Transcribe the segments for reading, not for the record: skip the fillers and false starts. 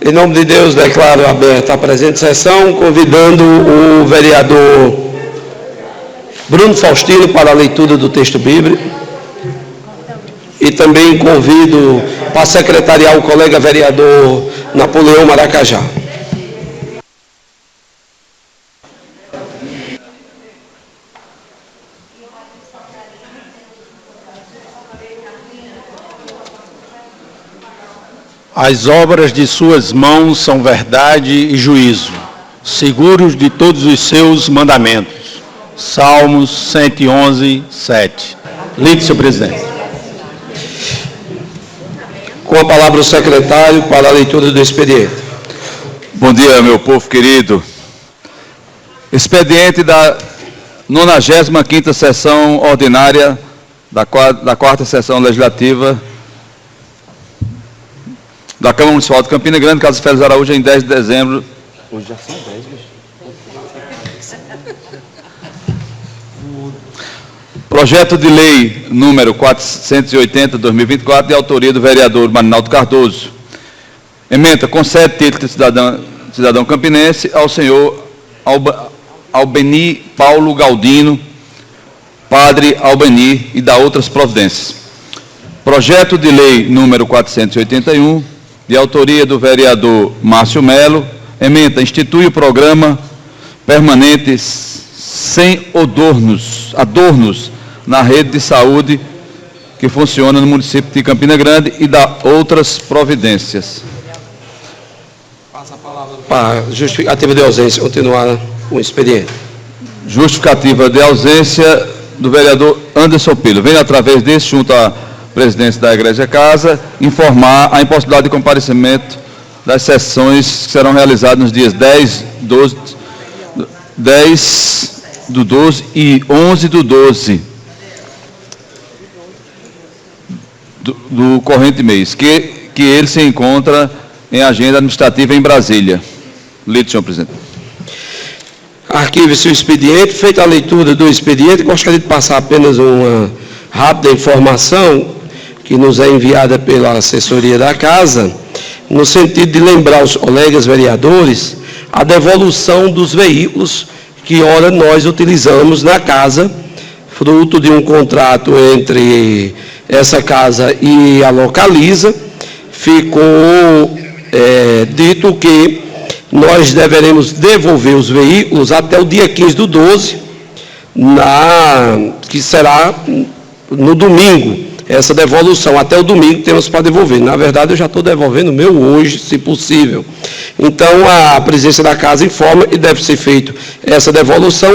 Em nome de Deus, declaro aberta a presente sessão, convidando o vereador Bruno Faustino para a leitura do texto bíblico. E também convido para secretariar o colega vereador Napoleão Maracajá. As obras de suas mãos são verdade e juízo, seguros de todos os seus mandamentos. Salmos 111, 7. Lide, senhor presidente. Com a palavra o secretário para a leitura do expediente. Bom dia, meu povo querido. Expediente da 95ª sessão ordinária da 4ª sessão legislativa da Câmara Municipal de Campina Grande, Casa Félix Araújo, em 10 de dezembro. Hoje já são 10, bicho. Projeto de lei número 480/2024, de autoria do vereador Marinaldo Cardoso. Ementa, concede título de cidadão campinense ao senhor Albeni Paulo Galdino, padre Albeni, e dá outras providências. Projeto de lei número 481, de autoria do vereador Márcio Melo. Ementa, institui o programa permanente sem adornos na rede de saúde que funciona no município de Campina Grande, e dá outras providências. Passa a palavra para justificativa de ausência, continuar o expediente. Justificativa de ausência do vereador Anderson Pilho. Venho, através desse, junto à presidência da Igreja Casa, informar a impossibilidade de comparecimento das sessões que serão realizadas nos dias 10 do 12 e 11 do 12 do corrente mês, que ele se encontra em agenda administrativa em Brasília. Lido, senhor presidente. Arquive-se o expediente. Feita a leitura do expediente, gostaria de passar apenas uma rápida informação que nos é enviada pela assessoria da Casa, no sentido de lembrar os colegas vereadores a devolução dos veículos que, ora, nós utilizamos na Casa, fruto de um contrato entre essa Casa e a Localiza. Ficou dito que nós deveremos devolver os veículos até o dia 15 do 12, que será no domingo. Essa devolução, até o domingo temos para devolver. Na verdade, eu já estou devolvendo o meu hoje, se possível. Então, a presidência da Casa informa e deve ser feita essa devolução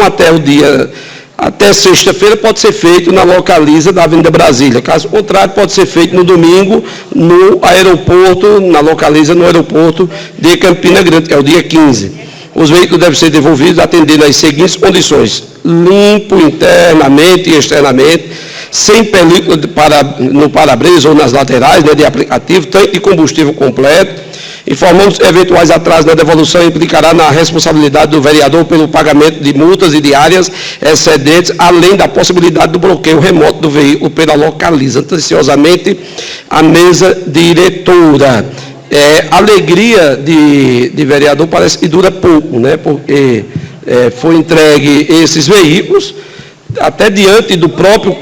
até sexta-feira, pode ser feito na Localiza da Avenida Brasília. Caso contrário, pode ser feito no domingo, no aeroporto, na Localiza, no aeroporto de Campina Grande, que é o dia 15. Os veículos devem ser devolvidos atendendo às seguintes condições: limpo internamente e externamente, sem película no para-brisa ou nas laterais, de aplicativo, tanque de combustível completo. Informamos que eventuais atrasos na devolução implicará na responsabilidade do vereador pelo pagamento de multas e diárias excedentes, além da possibilidade do bloqueio remoto do veículo pela Localiza. Atenciosamente, a mesa diretora. Alegria de vereador parece que dura pouco, né? Porque foi entregue esses veículos, até diante do próprio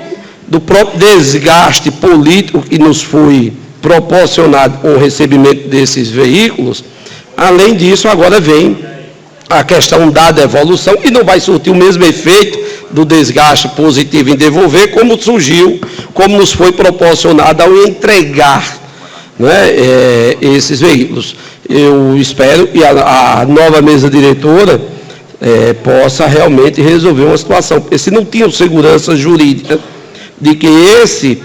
desgaste político que nos foi proporcionado com o recebimento desses veículos. Além disso, agora vem a questão da devolução, e não vai surtir o mesmo efeito do desgaste positivo em devolver, como surgiu, como nos foi proporcionado ao entregar, né, esses veículos. Eu espero que a nova mesa diretora possa realmente resolver uma situação, porque se não tinham segurança jurídica de que esse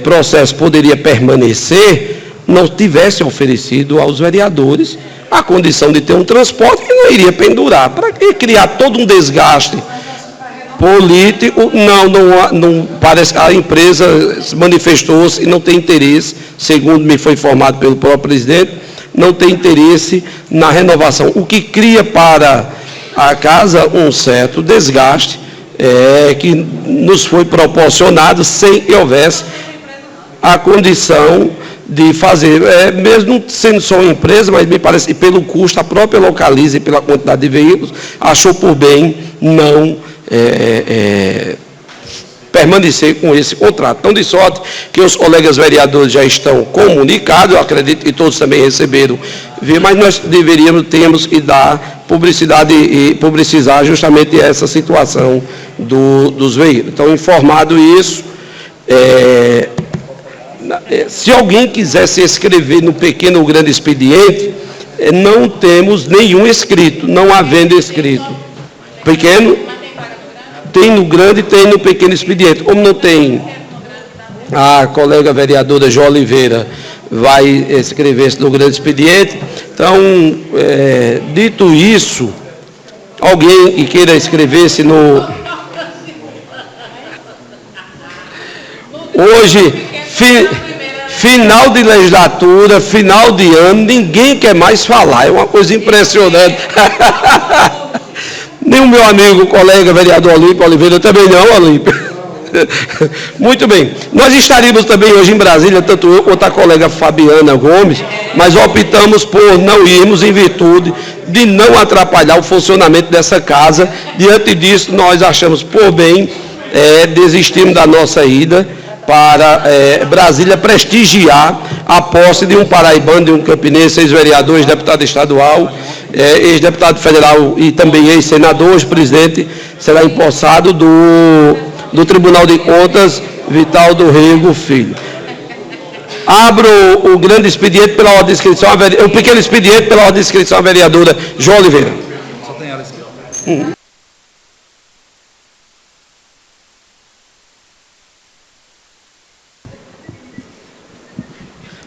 processo poderia permanecer, não tivesse oferecido aos vereadores a condição de ter um transporte que não iria pendurar. Para que criar todo um desgaste político? Não parece que a empresa manifestou-se e não tem interesse, segundo me foi informado pelo próprio presidente, não tem interesse na renovação, o que cria para a Casa um certo desgaste que nos foi proporcionado sem que houvesse a condição de fazer, mesmo sendo só uma empresa, mas me parece que pelo custo, a própria Localiza e pela quantidade de veículos, achou por bem não permanecer com esse contrato. Então, de sorte que os colegas vereadores já estão comunicados, eu acredito que todos também receberam, mas nós temos que dar publicidade e publicizar justamente essa situação dos veículos. Então, informado isso, se alguém quiser se inscrever no pequeno ou grande expediente, não temos nenhum inscrito, não havendo inscrito. Pequeno, tem no grande e tem no pequeno expediente. Como não tem, a colega vereadora Jó Oliveira vai inscrever-se no grande expediente. Então, dito isso, alguém que queira inscrever-se no... Hoje, final de legislatura, final de ano, ninguém quer mais falar, é uma coisa impressionante. Nem o meu amigo, colega vereador Olímpio Oliveira, também não, Olímpio. Muito bem. Nós estaríamos também hoje em Brasília, tanto eu quanto a colega Fabiana Gomes, mas optamos por não irmos em virtude de não atrapalhar o funcionamento dessa casa. Diante disso, nós achamos por bem desistirmos da nossa ida para Brasília prestigiar a posse de um paraibano, de um campinense, ex-vereador, ex-deputado estadual, ex-deputado federal e também ex-senador. Hoje, presidente será empossado do Tribunal de Contas, Vital do Rego Filho. Abro o grande expediente pela ordem de inscrição, o pequeno expediente pela ordem de inscrição, a vereadora Jó Oliveira. Só tem ela aqui.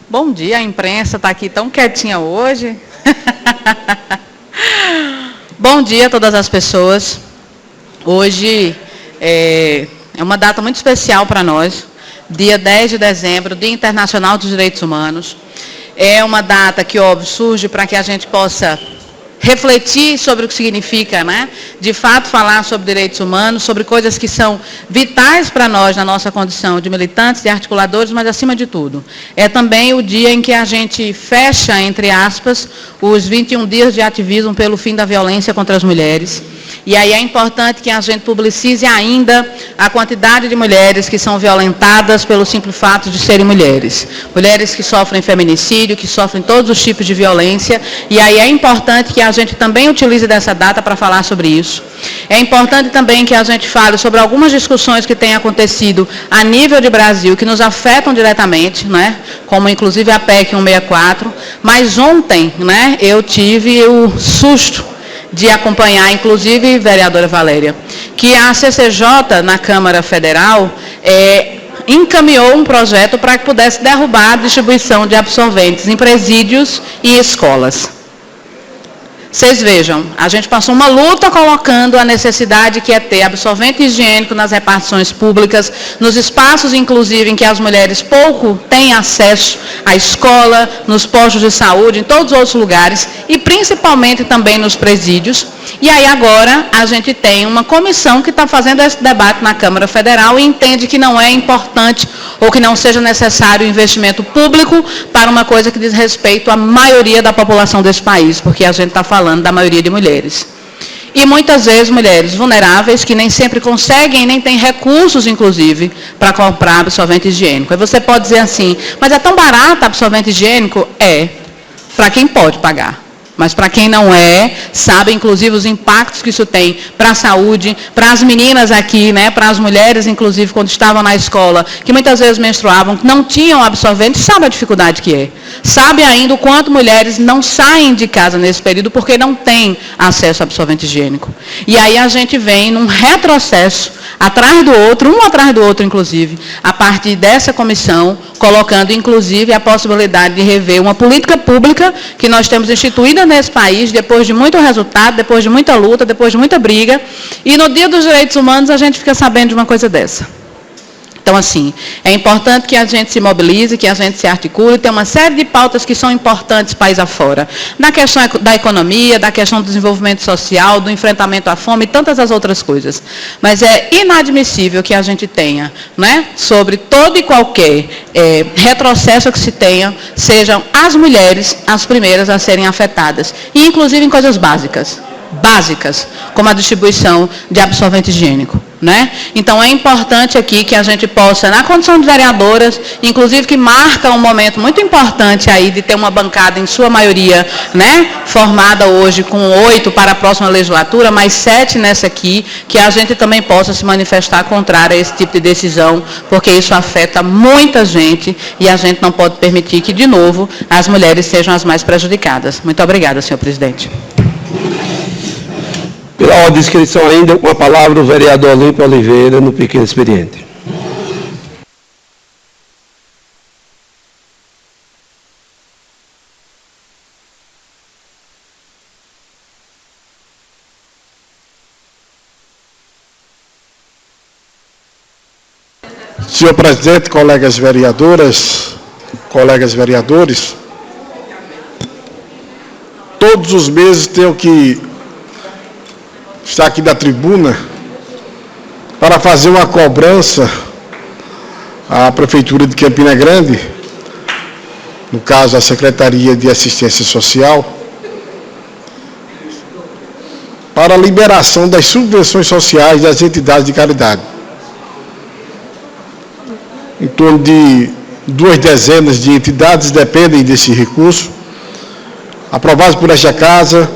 Bom dia, a imprensa está aqui tão quietinha hoje. Bom dia a todas as pessoas. Hoje é uma data muito especial para nós, dia 10 de dezembro, Dia Internacional dos Direitos Humanos. É uma data que, óbvio, surge para que a gente possa refletir sobre o que significa, né? De fato, falar sobre direitos humanos, sobre coisas que são vitais para nós na nossa condição de militantes, de articuladores, mas, acima de tudo, é também o dia em que a gente fecha, entre aspas, os 21 dias de ativismo pelo fim da violência contra as mulheres. E aí é importante que a gente publicize ainda a quantidade de mulheres que são violentadas pelo simples fato de serem mulheres. Mulheres que sofrem feminicídio, que sofrem todos os tipos de violência. E aí é importante que a gente também utilize dessa data para falar sobre isso. É importante também que a gente fale sobre algumas discussões que têm acontecido a nível de Brasil, que nos afetam diretamente, né? Como inclusive a PEC 164. Mas ontem, né, eu tive o susto de acompanhar, inclusive, vereadora Valéria, que a CCJ, na Câmara Federal, encaminhou um projeto para que pudesse derrubar a distribuição de absorventes em presídios e escolas. Vocês vejam, a gente passou uma luta colocando a necessidade que é ter absorvente higiênico nas repartições públicas, nos espaços, inclusive, em que as mulheres pouco têm acesso à escola, nos postos de saúde, em todos os outros lugares, e principalmente também nos presídios. E aí agora a gente tem uma comissão que está fazendo esse debate na Câmara Federal e entende que não é importante ou que não seja necessário investimento público para uma coisa que diz respeito à maioria da população desse país, porque a gente está falando da maioria de mulheres. E muitas vezes mulheres vulneráveis que nem sempre conseguem, nem têm recursos, inclusive, para comprar absorvente higiênico. Aí você pode dizer assim, mas é tão barato absorvente higiênico? É, para quem pode pagar. Mas para quem não sabe, inclusive, os impactos que isso tem para a saúde, para as meninas aqui, né, para as mulheres, inclusive, quando estavam na escola, que muitas vezes menstruavam, não tinham absorvente, sabe a dificuldade que é. Sabe ainda o quanto mulheres não saem de casa nesse período porque não têm acesso a absorvente higiênico. E aí a gente vem num retrocesso, atrás do outro, um atrás do outro, inclusive, a partir dessa comissão, colocando, inclusive, a possibilidade de rever uma política pública que nós temos instituída nesse país, depois de muito resultado, depois de muita luta, depois de muita briga, e no Dia dos Direitos Humanos a gente fica sabendo de uma coisa dessa. Então, assim, é importante que a gente se mobilize, que a gente se articule, tem uma série de pautas que são importantes país afora. Na questão da economia, da questão do desenvolvimento social, do enfrentamento à fome e tantas as outras coisas. Mas é inadmissível que a gente tenha, né, sobre todo e qualquer retrocesso que se tenha, sejam as mulheres as primeiras a serem afetadas. E, inclusive, em coisas básicas, como a distribuição de absorvente higiênico. Né? Então, é importante aqui que a gente possa, na condição de vereadoras, inclusive que marca um momento muito importante aí de ter uma bancada, em sua maioria, né, formada hoje com 8 para a próxima legislatura, mais 7 nessa aqui, que a gente também possa se manifestar contrária a esse tipo de decisão, porque isso afeta muita gente e a gente não pode permitir que, de novo, as mulheres sejam as mais prejudicadas. Muito obrigada, senhor presidente. Pela ordem de inscrição ainda, com a palavra o vereador Olímpio Oliveira, no pequeno expediente. Senhor presidente, colegas vereadoras, colegas vereadores, todos os meses tenho que estar aqui da tribuna para fazer uma cobrança à Prefeitura de Campina Grande, no caso a Secretaria de Assistência Social, para a liberação das subvenções sociais das entidades de caridade. Em torno de 2 dezenas de entidades dependem desse recurso, aprovados por esta Casa,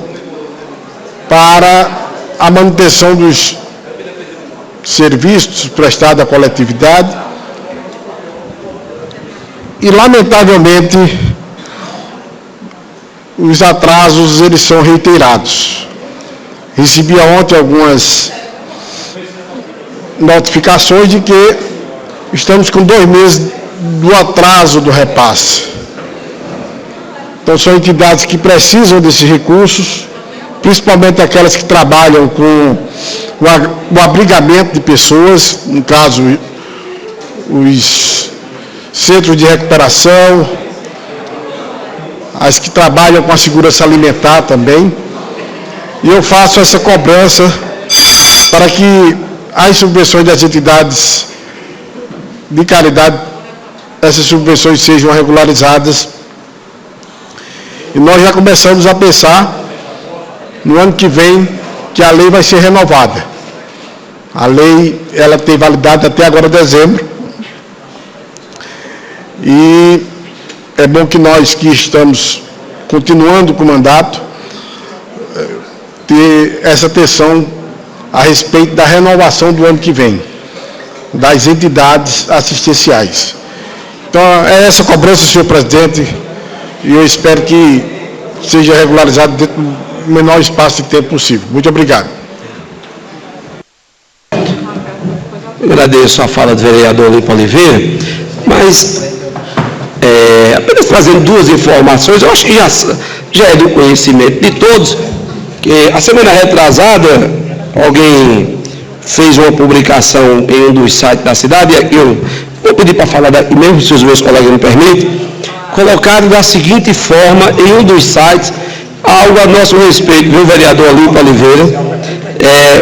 para a manutenção dos serviços prestados à coletividade e, lamentavelmente, os atrasos eles são reiterados. Recebi ontem algumas notificações de que estamos com 2 meses do atraso do repasse. Então, são entidades que precisam desses recursos, principalmente aquelas que trabalham com o abrigamento de pessoas, no caso, os centros de recuperação, as que trabalham com a segurança alimentar também. E eu faço essa cobrança para que as subvenções das entidades de caridade, essas subvenções sejam regularizadas. E nós já começamos a pensar no ano que vem, que a lei vai ser renovada. A lei, ela tem validade até agora, dezembro. E é bom que nós que estamos continuando com o mandato, ter essa atenção a respeito da renovação do ano que vem, das entidades assistenciais. Então, é essa cobrança, senhor presidente, e eu espero que seja regularizado dentro do menor espaço de tempo possível. Muito obrigado. Agradeço a fala do vereador Olímpio Oliveira, mas apenas trazendo 2 informações, eu acho que já é do conhecimento de todos, que a semana retrasada alguém fez uma publicação em um dos sites da cidade, e eu vou pedir para falar daqui mesmo, se os meus colegas me permitem, colocaram da seguinte forma em um dos sites, algo a nosso respeito, viu, vereador Olímpio Oliveira?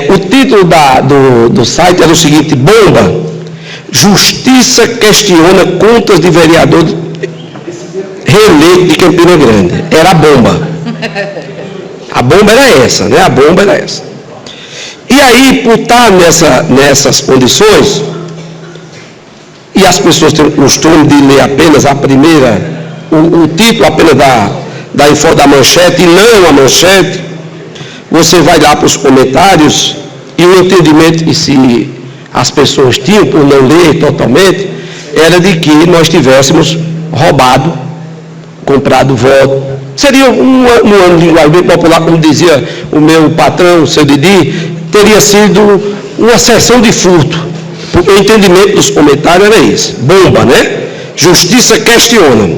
O título do site era o seguinte: Bomba, Justiça questiona contas de vereador reeleito de Campina Grande. Era a bomba. A bomba era essa, né? A bomba era essa. E aí, por estar nessas condições, e as pessoas têm o costume de ler apenas a primeira, o título apenas da manchete e não a manchete, você vai lá para os comentários e o entendimento que se as pessoas tinham por não ler totalmente era de que nós tivéssemos roubado, comprado voto. Seria no linguagem bem popular, como dizia o meu patrão, o seu Didi, teria sido uma sessão de furto. O entendimento dos comentários era esse. Bomba, né? Justiça questiona.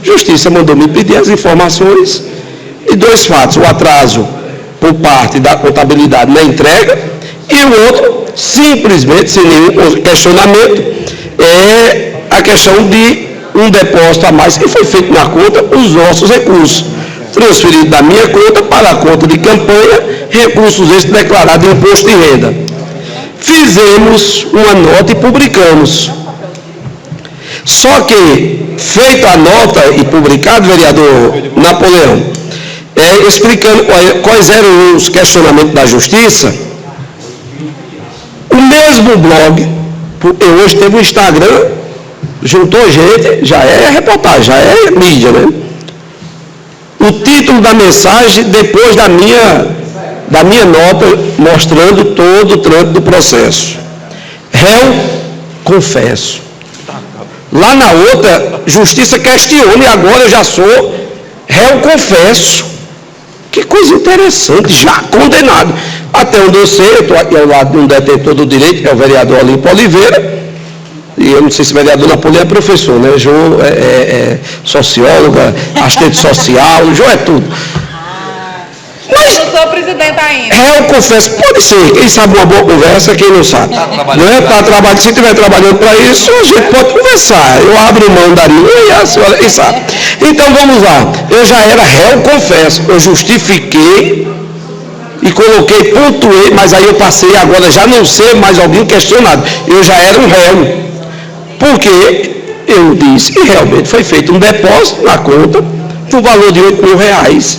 Justiça mandou me pedir as informações e 2 fatos: o atraso por parte da contabilidade na entrega e o outro, simplesmente, sem nenhum questionamento, é a questão de um depósito a mais, e foi feito na conta os nossos recursos, transferidos da minha conta para a conta de campanha, recursos esses declarados em imposto de renda. Fizemos uma nota e publicamos. Só que, feita a nota e publicado, vereador Napoleão, explicando quais eram os questionamentos da Justiça, o mesmo blog, hoje teve um Instagram, juntou gente, já é reportagem, já é mídia, né? O título da mensagem, depois da minha nota, mostrando todo o trâmite do processo. Réu, confesso. Lá na outra, Justiça questiona, e agora eu já sou réu, confesso. Que coisa interessante, já condenado. Até onde eu sei, eu estou aqui ao lado de um detentor do direito, que é o vereador Olimpo Oliveira, e eu não sei se o vereador Napoleão é professor, né? João é socióloga, assistente social, o João é tudo. Mas, eu não sou presidente ainda. Eu confesso, pode ser, quem sabe uma boa conversa, quem não sabe. Não é para trabalhar, se estiver trabalhando para isso, a gente pode conversar. Eu abro mão da minha e a senhora, e sabe. Então vamos lá, eu já era réu, confesso, eu justifiquei e coloquei, pontuei, mas aí eu passei agora, já não ser mais alguém questionado, eu já era um réu. Porque eu disse que realmente foi feito um depósito na conta no valor de R$8.000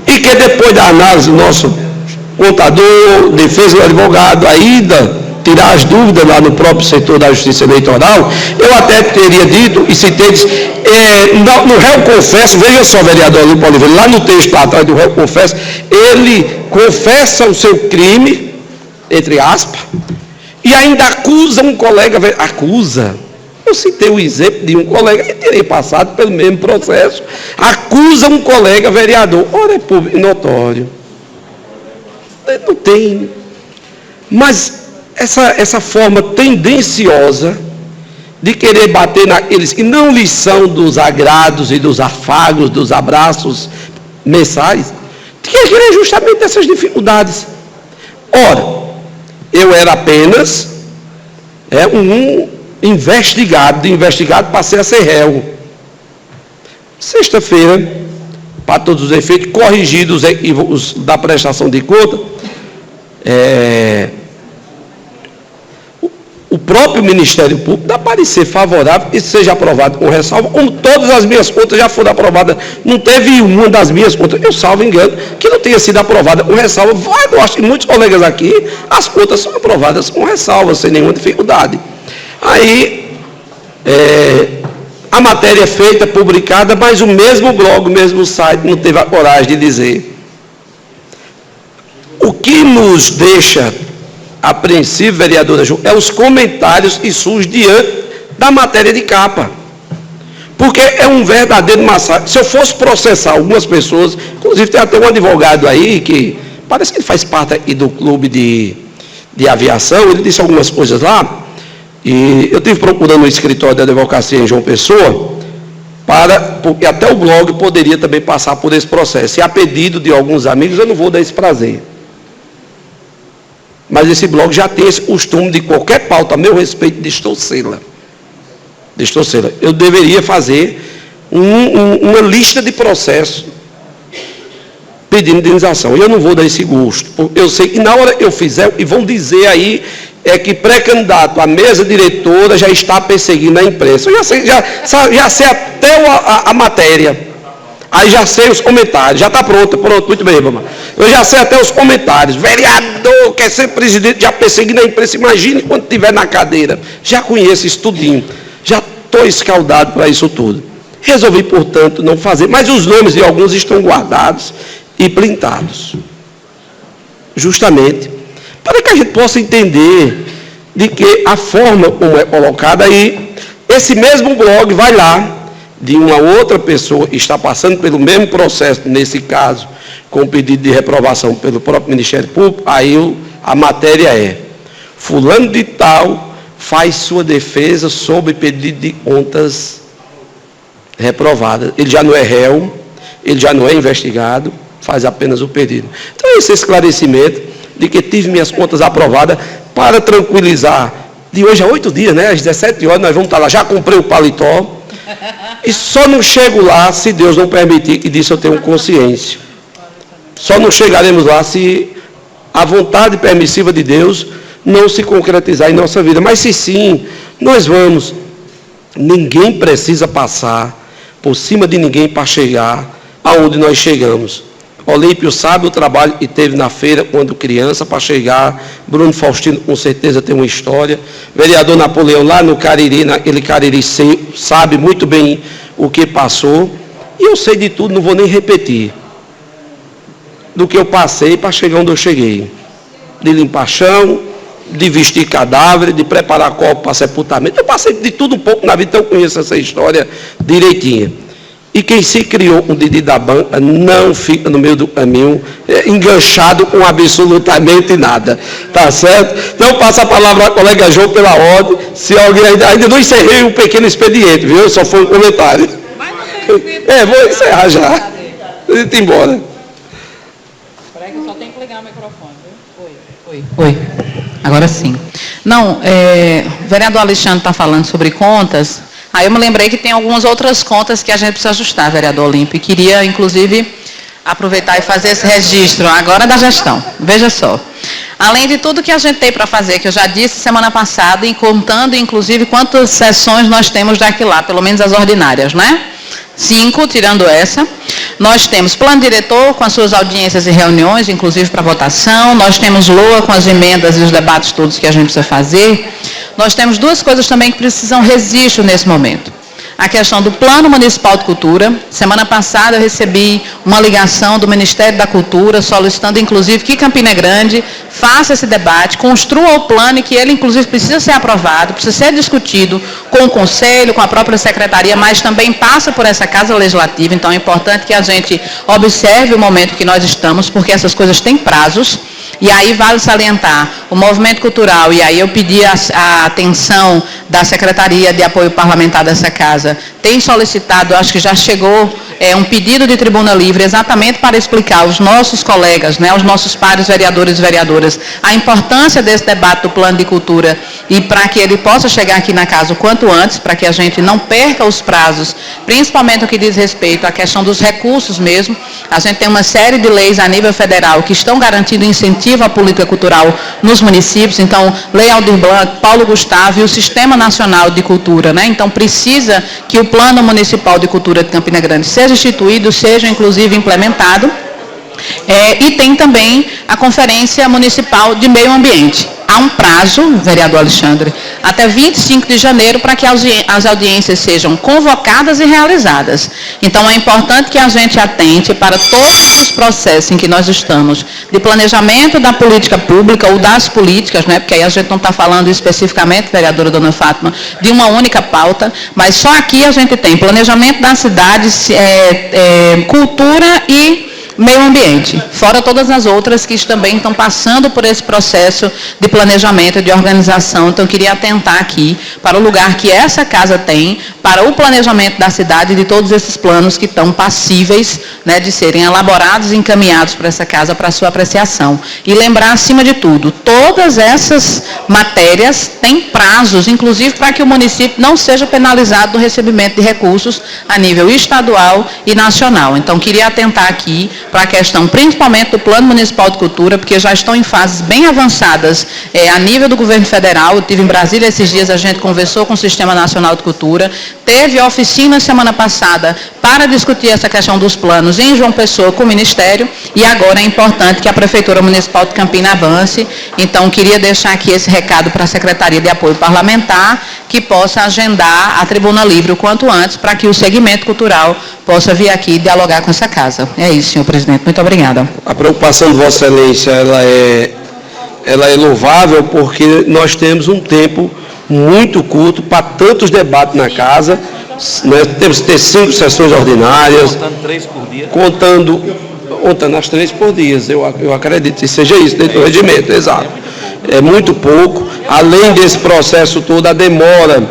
e que depois da análise do nosso contador, defesa do advogado, ainda tirar as dúvidas lá no próprio setor da Justiça Eleitoral, eu até teria dito e citei, no réu confesso, veja só, vereador Olimpo Oliveira, lá no texto lá atrás do réu confesso, ele confessa o seu crime, entre aspas, e ainda acusa um colega, eu citei o exemplo de um colega que teria passado pelo mesmo processo, acusa um colega vereador, ora é público notório, não tem, mas essa forma tendenciosa de querer bater naqueles que não lhes são dos agrados e dos afagos, dos abraços mensais, de querer justamente essas dificuldades. Ora, eu era apenas um investigado, de investigado passei a ser réu. Sexta-feira, para todos os efeitos, corrigidos os equívocos da prestação de conta, o próprio Ministério Público dá parecer favorável que seja aprovado com ressalva, como todas as minhas contas já foram aprovadas. Não teve uma das minhas contas, eu salvo engano, que não tenha sido aprovada com ressalva. Eu acho que muitos colegas aqui, as contas são aprovadas com ressalva, sem nenhuma dificuldade. Aí, a matéria é feita, publicada, mas o mesmo blog, o mesmo site não teve a coragem de dizer. O que nos deixa apreensível, vereadora Ju, é os comentários que surgem diante da matéria de capa. Porque é um verdadeiro massacre. Se eu fosse processar algumas pessoas, inclusive tem até um advogado aí, que parece que ele faz parte aí do clube de aviação, ele disse algumas coisas lá, e eu estive procurando um escritório de advocacia em João Pessoa, porque até o blog poderia também passar por esse processo. E a pedido de alguns amigos, eu não vou dar esse prazer. Mas esse blog já tem esse costume de qualquer pauta a meu respeito distorcê-la. Eu deveria fazer uma lista de processos pedindo indenização. E eu não vou dar esse gosto. Porque eu sei que na hora que eu fizer, e vão dizer aí, que pré-candidato, a mesa diretora já está perseguindo a imprensa. Eu já sei até a matéria. Aí já sei os comentários, já está pronto, muito bem, mamãe. Eu já sei até os comentários. Vereador, quer ser presidente, já perseguindo a imprensa, imagine quando estiver na cadeira. Já conheço isso tudinho, já estou escaldado para isso tudo. Resolvi, portanto, não fazer, mas os nomes de alguns estão guardados e printados. Justamente, para que a gente possa entender de que a forma como é colocada aí, esse mesmo blog vai lá, de uma outra pessoa que está passando pelo mesmo processo, nesse caso, com pedido de reprovação pelo próprio Ministério Público, aí a matéria é: fulano de tal faz sua defesa sob pedido de contas reprovadas. Ele já não é réu, ele já não é investigado, faz apenas o pedido. Então, esse esclarecimento de que tive minhas contas aprovadas para tranquilizar de hoje a 8 dias, né? Às 17 horas nós vamos estar lá. Já comprei o paletó. E só não chego lá se Deus não permitir, e disso eu tenho consciência. Só não chegaremos lá se a vontade permissiva de Deus não se concretizar em nossa vida. Mas se sim, nós vamos. Ninguém precisa passar por cima de ninguém para chegar aonde nós chegamos. Olímpio sabe o trabalho que teve na feira quando criança para chegar. Bruno Faustino com certeza tem uma história. Vereador Napoleão lá no Cariri, naquele Cariri sabe muito bem o que passou. E eu sei de tudo, não vou nem repetir. Do que eu passei para chegar onde eu cheguei. De limpar chão, de vestir cadáver, de preparar corpo para sepultamento. Eu passei de tudo um pouco na vida, então eu conheço essa história direitinho. E quem se criou um Didi da banca não fica no meio do caminho enganchado com absolutamente nada. Tá certo? Então passa a palavra ao colega João pela ordem. Se alguém ainda não encerrei um pequeno expediente, viu? Só foi um comentário. Vou encerrar já. Vamos embora. Espera aí que eu só tenho que ligar o microfone, viu? Oi. Agora sim. Não, o vereador Alexandre está falando sobre contas. Aí eu me lembrei que tem algumas outras contas que a gente precisa ajustar, vereador Olímpio. E queria, inclusive, aproveitar e fazer esse registro agora da gestão. Veja só. Além de tudo que a gente tem para fazer, que eu já disse semana passada, e contando, inclusive, quantas sessões nós temos daqui lá, pelo menos as ordinárias, né? 5, tirando essa. Nós temos plano diretor com as suas audiências e reuniões, inclusive para votação. Nós temos LOA com as emendas e os debates todos que a gente precisa fazer. Nós temos duas coisas também que precisam registro nesse momento. A questão do Plano Municipal de Cultura. Semana passada eu recebi uma ligação do Ministério da Cultura, solicitando inclusive que Campina Grande faça esse debate, construa o plano e que ele inclusive precisa ser aprovado, precisa ser discutido com o Conselho, com a própria Secretaria, mas também passa por essa Casa Legislativa. Então é importante que a gente observe o momento que nós estamos, porque essas coisas têm prazos. E aí vale salientar o movimento cultural, e aí eu pedi a atenção da Secretaria de Apoio Parlamentar dessa casa, tem solicitado, acho que já chegou um pedido de tribuna livre exatamente para explicar aos nossos colegas, né, aos nossos pares vereadores e vereadoras, a importância desse debate do plano de cultura e para que ele possa chegar aqui na casa o quanto antes, para que a gente não perca os prazos, principalmente o que diz respeito à questão dos recursos mesmo. A gente tem uma série de leis a nível federal que estão garantindo incentivo à política cultural nos municípios, então, Lei Aldir Blanc, Paulo Gustavo e o Sistema Nacional de Cultura, né? Então, precisa que o Plano Municipal de Cultura de Campina Grande seja instituído, seja inclusive implementado. E tem também a Conferência Municipal de Meio Ambiente. Há um prazo, vereador Alexandre, até 25 de janeiro para que as audiências sejam convocadas e realizadas. Então, é importante que a gente atente para todos os processos em que nós estamos, de planejamento da política pública ou das políticas, né? Porque aí a gente não está falando especificamente, vereadora Dona Fátima, de uma única pauta, mas só aqui a gente tem planejamento da cidade, cultura e meio ambiente, fora todas as outras que também estão passando por esse processo de planejamento, de organização. Então, eu queria atentar aqui para o lugar que essa casa tem, para o planejamento da cidade, de todos esses planos que estão passíveis, né, de serem elaborados e encaminhados para essa casa, para a sua apreciação. E lembrar, acima de tudo, todas essas matérias têm prazos, inclusive para que o município não seja penalizado no recebimento de recursos a nível estadual e nacional. Então, queria atentar aqui para a questão, principalmente do Plano Municipal de Cultura, porque já estão em fases bem avançadas a nível do governo federal. Eu estive em Brasília esses dias, a gente conversou com o Sistema Nacional de Cultura, teve oficina semana passada para discutir essa questão dos planos em João Pessoa com o Ministério, e agora é importante que a Prefeitura Municipal de Campina avance. Então, queria deixar aqui esse recado para a Secretaria de Apoio Parlamentar, que possa agendar a tribuna livre o quanto antes, para que o segmento cultural possa vir aqui dialogar com essa casa. É isso, senhor presidente. Muito obrigada. A preocupação de Vossa Excelência, ela é louvável, porque nós temos um tempo muito curto para tantos debates na casa. Nós temos que ter 5 sessões ordinárias. Contando 3 por dia. Contando as 3 por dia. Eu acredito que seja isso, dentro do regimento, exato. É muito pouco. Além desse processo todo, a demora,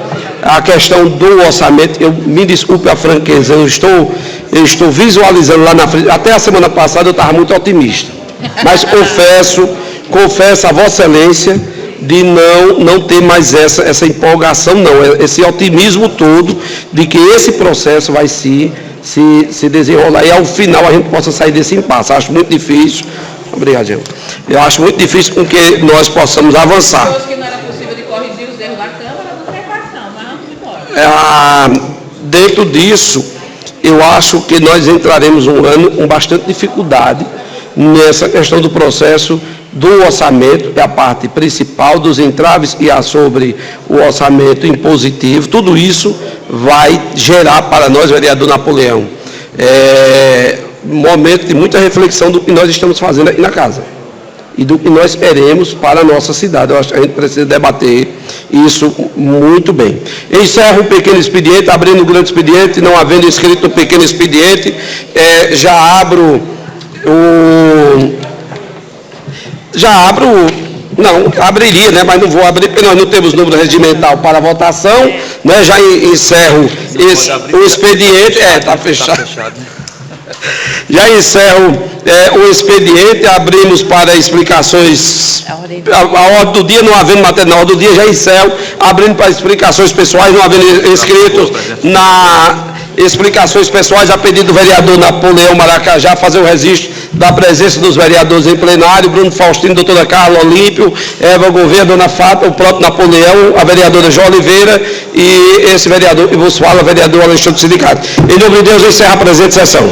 a questão do orçamento, me desculpe a franqueza, eu estou visualizando lá na frente, até a semana passada eu estava muito otimista, mas confesso a Vossa Excelência de não ter mais essa empolgação, não, esse otimismo todo de que esse processo vai se desenrolar e ao final a gente possa sair desse impasse. Acho muito difícil. Obrigado, Jean. Eu acho muito difícil com que nós possamos avançar. Que não era possível de corrigir os erros da Câmara, não tem questão, mas vamos embora. Dentro disso, eu acho que nós entraremos um ano com bastante dificuldade nessa questão do processo do orçamento, que é a parte principal dos entraves e sobre o orçamento impositivo. Tudo isso vai gerar para nós, vereador Napoleão, um momento de muita reflexão do que nós estamos fazendo aqui na casa e do que nós queremos para a nossa cidade. Eu acho que a gente precisa debater isso muito bem. Encerro o pequeno expediente, abrindo o grande expediente, não havendo inscrito o pequeno expediente, abriria, né, mas não vou abrir, porque nós não temos número regimental para votação, né, já encerro o expediente, está fechado. Já encerro o expediente, abrimos para explicações, a ordem do dia, não havendo matéria na ordem do dia, já encerro, abrindo para explicações pessoais, não havendo inscritos explicações pessoais, a pedido do vereador Napoleão Maracajá, fazer o registro da presença dos vereadores em plenário, Bruno Faustino, doutora Carla Olímpio, Eva Gouveia, dona Fátima, o próprio Napoleão, a vereadora João Oliveira e esse vereador, e vos fala, vereador Alexandre Sindicato. Em nome de Deus, eu encerro a presente sessão.